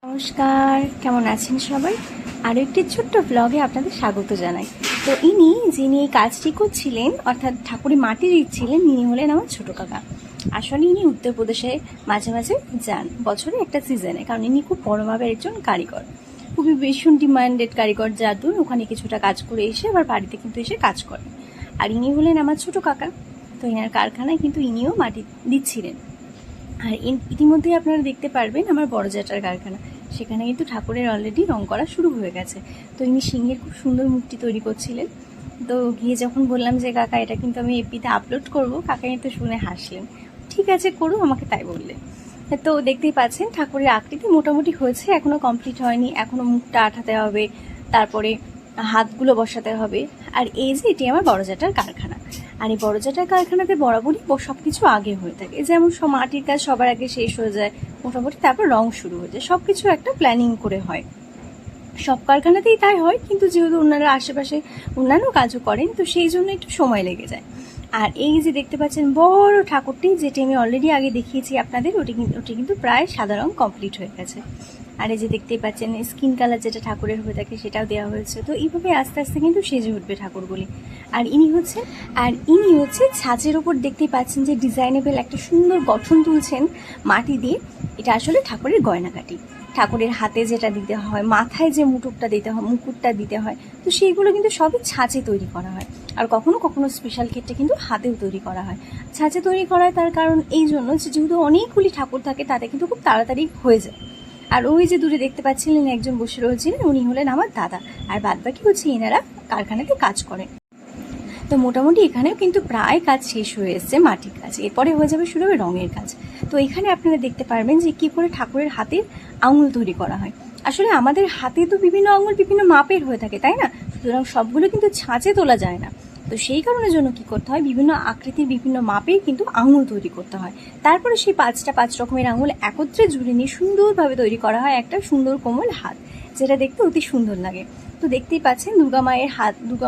নমস্কার, কেমন আছেন সবাই? আরও একটি ছোট্ট ব্লগে আপনাদের স্বাগত জানাই। তো যিনি এই কাজটি করছিলেন, অর্থাৎ ঠাকুরের মাটি দিচ্ছিলেন, ইনি হলেন আমার ছোটো কাকা। আসলে ইনি উত্তরপ্রদেশে মাঝে মাঝে যান, বছরে একটা সিজনে, কারণ ইনি খুব বড়োভাবে একজন কারিগর, খুবই ভীষণ ডিমান্ডেড কারিগর, যার দূর ওখানে কিছুটা কাজ করে এসে আবার বাড়িতে কিন্তু এসে কাজ করেন। আর ইনি হলেন আমার ছোটো কাকা। তো এনার কারখানায় কিন্তু ইনিও মাটি দিচ্ছিলেন। আর ইতিমধ্যে আপনারা দেখতে পারবেন আমার বড় জ্যাঠার কারখানা, সেখানে কিন্তু ঠাকুরের অলরেডি রং করা শুরু হয়ে গেছে। তো ইনি সিংহের খুব সুন্দর মূর্তি তৈরি করছিলেন। তো গিয়ে যখন বললাম যে কাকা এটা কিন্তু আমি এপিতে আপলোড করব, কাকা কিন্তু শুনে হাসলেন, ঠিক আছে করো, আমাকে তাই বললেন। তো দেখতেই পাচ্ছেন ঠাকুরের আকৃতি মোটামুটি হয়েছে, এখনও কমপ্লিট হয়নি, এখনও মুখটা আঠাতে হবে, তারপরে হাতগুলো বসাতে হবে। আর এই যে এটি আমার বড় জ্যাঠার কারখানা। আর এই বড় জ্যাঠার কারখানাতে বরাবরই সব কিছু আগে হয়ে থাকে, যেমন সব মাটির কাজ সবার আগে শেষ হয়ে যায় মোটামুটি, তারপর রং শুরু হয়ে যায়, সব কিছু একটা প্ল্যানিং করে হয়। সব কারখানাতেই তাই হয়, কিন্তু যেহেতু ওনারা আশেপাশে অন্যান্য কাজও করেন, তো সেই জন্য একটু সময় লেগে যায়। আর এই যে দেখতে পাচ্ছেন বড় ঠাকুরটি, যেটি আমি অলরেডি আগে দেখিয়েছি আপনাদের, ওটি কিন্তু প্রায় সাদা রং কমপ্লিট হয়ে গেছে। আর এই যে দেখতেই পাচ্ছেন স্কিন কালার যেটা ঠাকুরের হয়ে থাকে সেটাও দেওয়া হয়েছে। তো এইভাবে আস্তে আস্তে কিন্তু সেজে উঠবে ঠাকুরগুলি। আর ইনি হচ্ছে ছাঁচের ওপর দেখতেই পাচ্ছেন যে ডিজাইনেবল একটা সুন্দর গঠন তুলছেন মাটি দিয়ে। এটা আসলে ঠাকুরের গয়নাকাটি, ঠাকুরের হাতে যেটা দিতে হয়, মাথায় যে মুকুটটা দিতে হয়, তো সেইগুলো কিন্তু সবই ছাঁচে তৈরি করা হয়। আর কখনো কখনো স্পেশাল ক্ষেত্রে কিন্তু হাতেও তৈরি করা হয়। ছাঁচে তৈরি করা হয় তার কারণ এই জন্য যে যেহেতু অনেকগুলি ঠাকুর থাকে, তাতে কিন্তু খুব তাড়াতাড়ি হয়ে যায়। আর ওই যে দূরে দেখতে পাচ্ছিলেন একজন বসে রয়েছিলেন, উনি হলেন আমার দাদা। আর বাদবাকি হচ্ছে এনারা কারখানাতে কাজ করেন। তো মোটামুটি এখানেও কিন্তু প্রায় কাজ শেষ হয়ে এসছে, মাটির কাজ, এরপরে হয়ে যাবে শুরু হবে রঙের কাজ। তো এখানে আপনারা দেখতে পারবেন যে কী করে ঠাকুরের হাতের আঙুল তৈরি করা হয়। আসলে আমাদের হাতে তো বিভিন্ন আঙুল বিভিন্ন মাপের হয়ে থাকে, তাই না? সুতরাং সবগুলো কিন্তু ছাঁচে তোলা যায় না। তো সেই কারণের জন্য কি করতে হয়, বিভিন্ন আকৃতির বিভিন্ন মাপের কিন্তু আঙুল তৈরি করতে হয়। তারপরে সেই পাঁচ রকমের আঙুল একত্রে জুড়ে নিয়ে সুন্দরভাবে তৈরি করা হয় একটা সুন্দর কোমল হাত, যেটা দেখতে অতি সুন্দর লাগে। তো দেখতেই পাচ্ছেন দুর্গা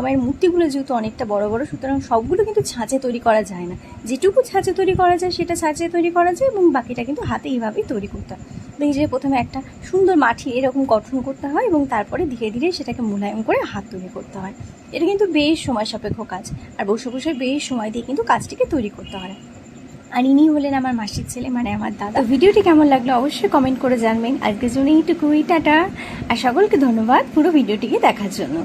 মায়ের মূর্তিগুলো যেহেতু অনেকটা বড় বড়, সুতরাং সবগুলো কিন্তু ছাঁচে তৈরি করা যায় না। যেটুকু ছাঁচে তৈরি করা যায় সেটা ছাঁচে তৈরি করা যায়, এবং বাকিটা কিন্তু হাতে এইভাবেই তৈরি করতে হয়। এই যে প্রথমে একটা সুন্দর মাটি এরকম গঠন করতে হয়, এবং তারপরে ধীরে ধীরে সেটাকে মোলায়েম করে হাত তৈরি করতে হয়। এটা কিন্তু বেশ সময় সাপেক্ষ কাজ, আর বসে বসে বেশ সময় দিয়ে কিন্তু কাজটিকে তৈরি করতে হয়। আর ইনি হলেন আমার মাসির ছেলে, মানে আমার দাদা। ভিডিওটি কেমন লাগলো অবশ্যই কমেন্ট করে জানবেন। আজকের জন্য এইটুকুই, টাটা। আর সকলকে ধন্যবাদ পুরো ভিডিওটিকে দেখার জন্য।